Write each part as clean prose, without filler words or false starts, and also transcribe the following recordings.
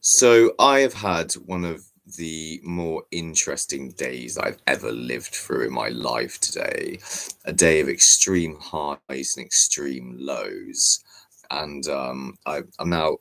So I have had one of the more interesting days I've ever lived through in my life today. A day of extreme highs and extreme lows. And I'm now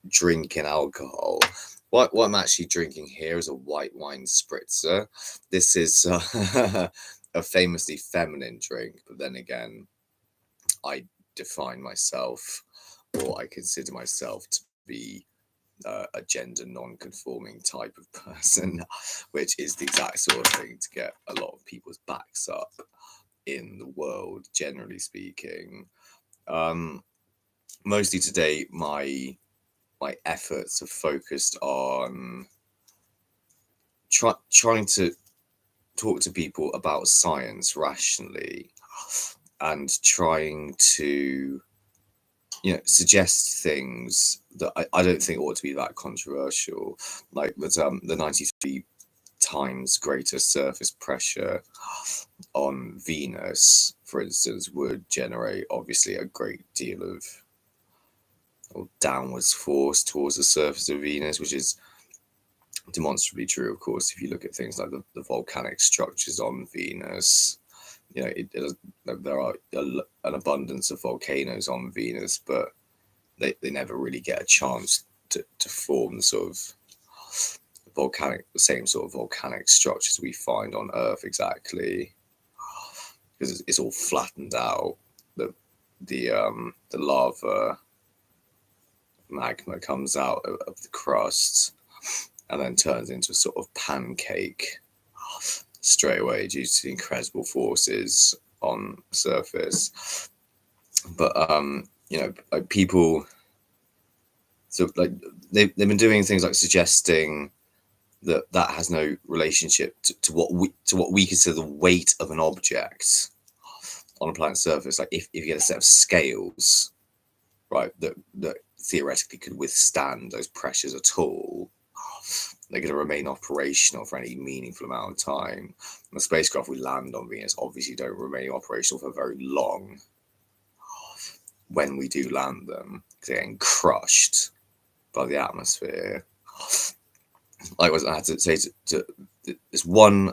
drinking alcohol. What I'm actually drinking here is a white wine spritzer. This is a famously feminine drink, but then again, I define myself, or I consider myself to be a gender non-conforming type of person, which is the exact sort of thing to get a lot of people's backs up in the world, generally speaking. Um, Mostly today, my efforts have focused on trying to talk to people about science rationally and trying to suggest things that I don't think ought to be that controversial, like the 93 times greater surface pressure on Venus, for instance, would generate obviously a great deal of downwards force towards the surface of Venus, which is demonstrably true, of course, if you look at things like the volcanic structures on Venus. There are an abundance of volcanoes on Venus, but they never really get a chance to form the same sort of volcanic structures we find on Earth exactly, because it's all flattened out. The lava magma comes out of the crust and then turns into a sort of pancake straight away due to the incredible forces on the surface. But like people, so like they've been doing things like suggesting that has no relationship to what we consider the weight of an object on a planet's surface. Like if you get a set of scales, right, that theoretically could withstand those pressures at all, they're going to remain operational for any meaningful amount of time. And the spacecraft we land on Venus obviously don't remain operational for very long when we do land them, because they're getting crushed by the atmosphere. Likewise, I had to say to this one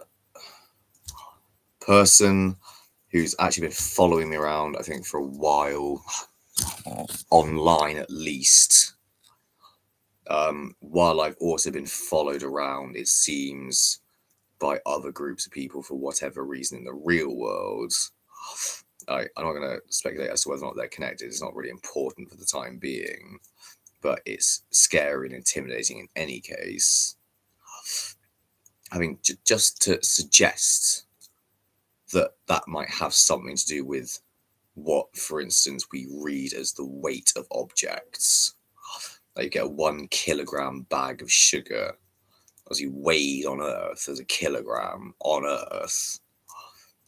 person who's actually been following me around, I think, for a while, online at least. While I've also been followed around, it seems, by other groups of people for whatever reason in the real world. I'm not going to speculate as to whether or not they're connected. It's not really important for the time being, but it's scary and intimidating in any case. I mean, just to suggest that might have something to do with what, for instance, we read as the weight of objects. Like you get a 1 kilogram bag of sugar, as you weighed on Earth as a kilogram on Earth,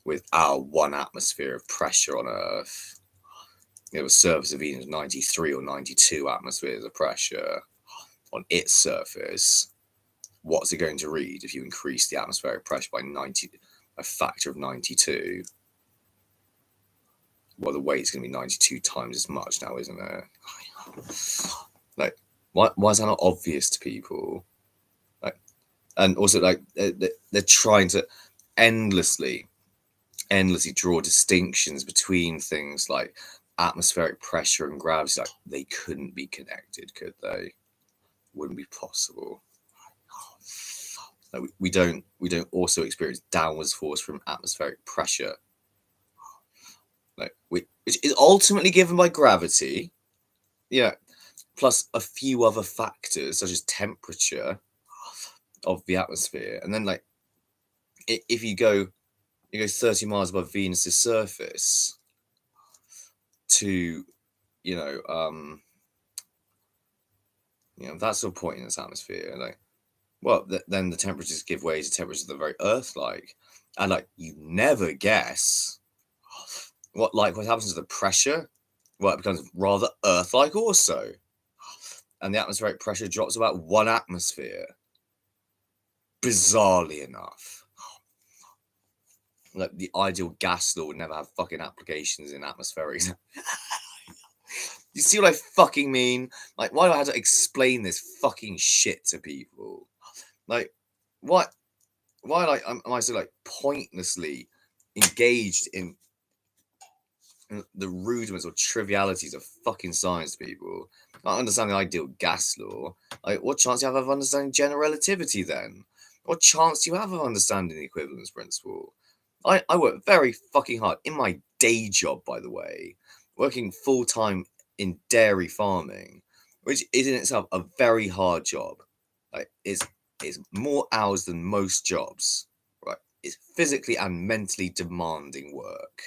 with our 1 atmosphere of pressure on Earth. The surface of Venus 93 or 92 atmospheres of pressure on its surface. What's it going to read if you increase the atmospheric pressure by a factor of 92? Well, the weight's going to be 92 times as much now, isn't it? Like, why is that not obvious to people? Like, and also, like, they're trying to endlessly draw distinctions between things like atmospheric pressure and gravity. Like, they couldn't be connected, could they? Wouldn't be possible. Like, we don't also experience downwards force from atmospheric pressure, like which is ultimately given by gravity, plus a few other factors such as temperature of the atmosphere. And then, like, if you go 30 miles above Venus's surface to that sort of point in its atmosphere, like, well, then the temperatures give way to temperatures that are very Earth-like, and like you never guess what happens to the pressure. Well, it becomes rather Earth-like also, and the atmospheric pressure drops about 1 atmosphere. Bizarrely enough, like the ideal gas law would never have fucking applications in atmospherics. You see what I fucking mean? Like, why do I have to explain this fucking shit to people? Like, what? Why, like, am I so, like, pointlessly engaged in the rudiments or trivialities of fucking science, people? I understand the ideal gas law. Like, what chance do you have of understanding general relativity then? What chance do you have of understanding the equivalence principle? I work very fucking hard in my day job, by the way, working full time in dairy farming, which is in itself a very hard job. Like, it's more hours than most jobs, right? It's physically and mentally demanding work.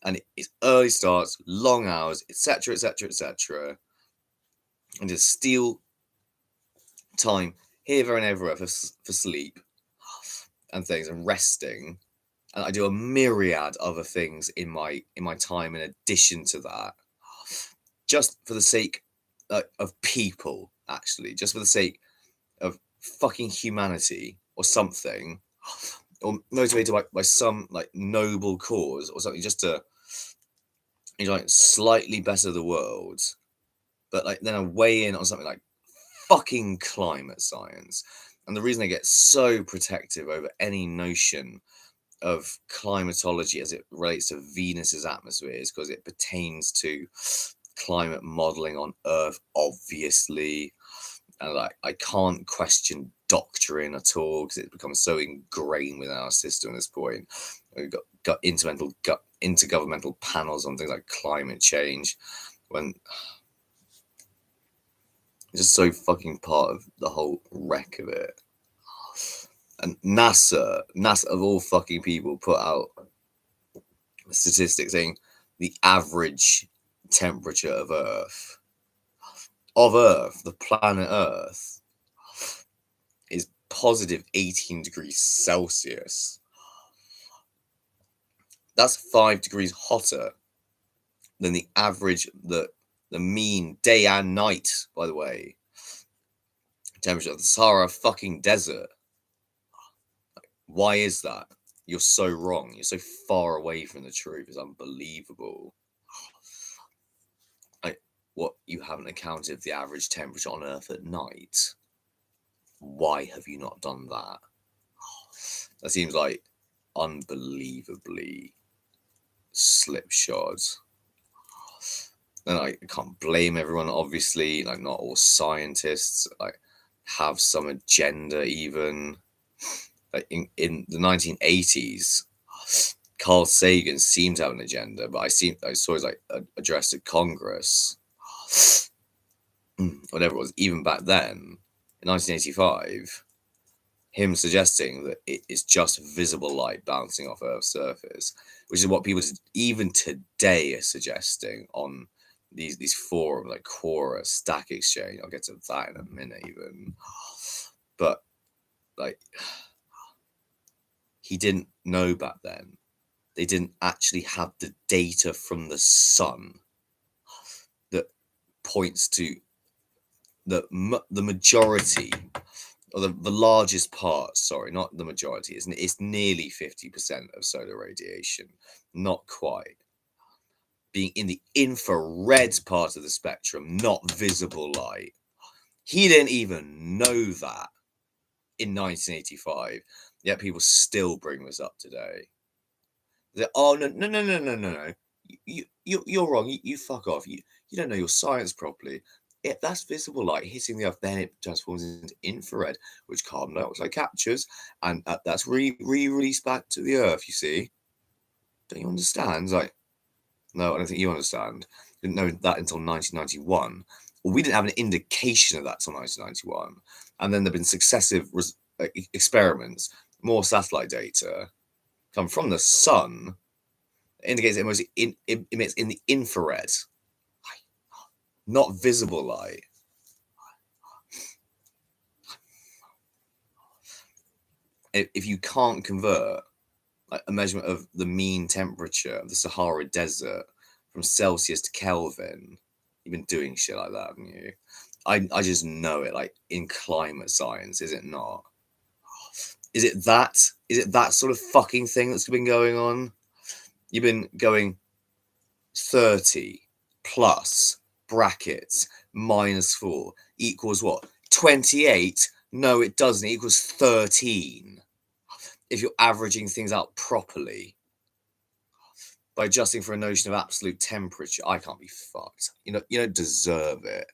And it's early starts, long hours, etc., etc., etc., and just steal time here, there, and everywhere for sleep and things and resting. And I do a myriad other things in my time in addition to that, just for the sake of people, actually, just for the sake of fucking humanity or something, or motivated by some like noble cause or something, just to like slightly better the world. But like then I weigh in on something like fucking climate science. And the reason I get so protective over any notion of climatology as it relates to Venus's atmosphere is because it pertains to climate modeling on Earth, obviously. And like I can't question doctrine at all because it becomes so ingrained within our system at this point. We've got intergovernmental panels on things like climate change, when it's just so fucking part of the whole wreck of it. And NASA of all fucking people, put out statistics saying the average temperature of Earth, the planet Earth, is positive 18 degrees Celsius. That's 5 degrees hotter than the average, the mean day and night, by the way, temperature of the Sahara fucking desert. Why is that? You're so wrong. You're so far away from the truth. It's unbelievable. Like, what, you haven't accounted for the average temperature on Earth at night? Why have you not done that? That seems like unbelievably slipshod. And I can't blame everyone, obviously. Like, not all scientists like have some agenda, even. Like in the 1980s, Carl Sagan seemed to have an agenda, but I saw his like address to Congress, whatever it was. Even back then, in 1985, him suggesting that it is just visible light bouncing off Earth's surface, which is what people even today are suggesting on these forums like Quora, Stack Exchange. I'll get to that in a minute, even. But like, he didn't know back then. They didn't actually have the data from the sun that points to the majority, or the largest part, sorry, not the majority, it's nearly 50% of solar radiation, not quite, being in the infrared part of the spectrum, not visible light. He didn't even know that in 1985, yet people still bring this up today. They're, oh, no. You're wrong. You fuck off. You don't know your science properly. If that's visible light hitting the Earth, then it transforms into infrared, which carbon dioxide captures, and that's released back to the Earth. You see? Don't you understand? Like, no, I don't think you understand. Didn't know that until 1991. Well, we didn't have an indication of that until 1991, and then there've been successive experiments, more satellite data come from the sun, indicates it emits in the infrared, not visible light. If you can't convert like a measurement of the mean temperature of the Sahara Desert from Celsius to Kelvin, you've been doing shit like that, haven't you? I just know it, like in climate science, is it not? Is it that sort of fucking thing that's been going on? You've been going 30, plus brackets minus 4 equals what? 28? No, it doesn't. It equals 13. If you're averaging things out properly by adjusting for a notion of absolute temperature, I can't be fucked. You don't deserve it.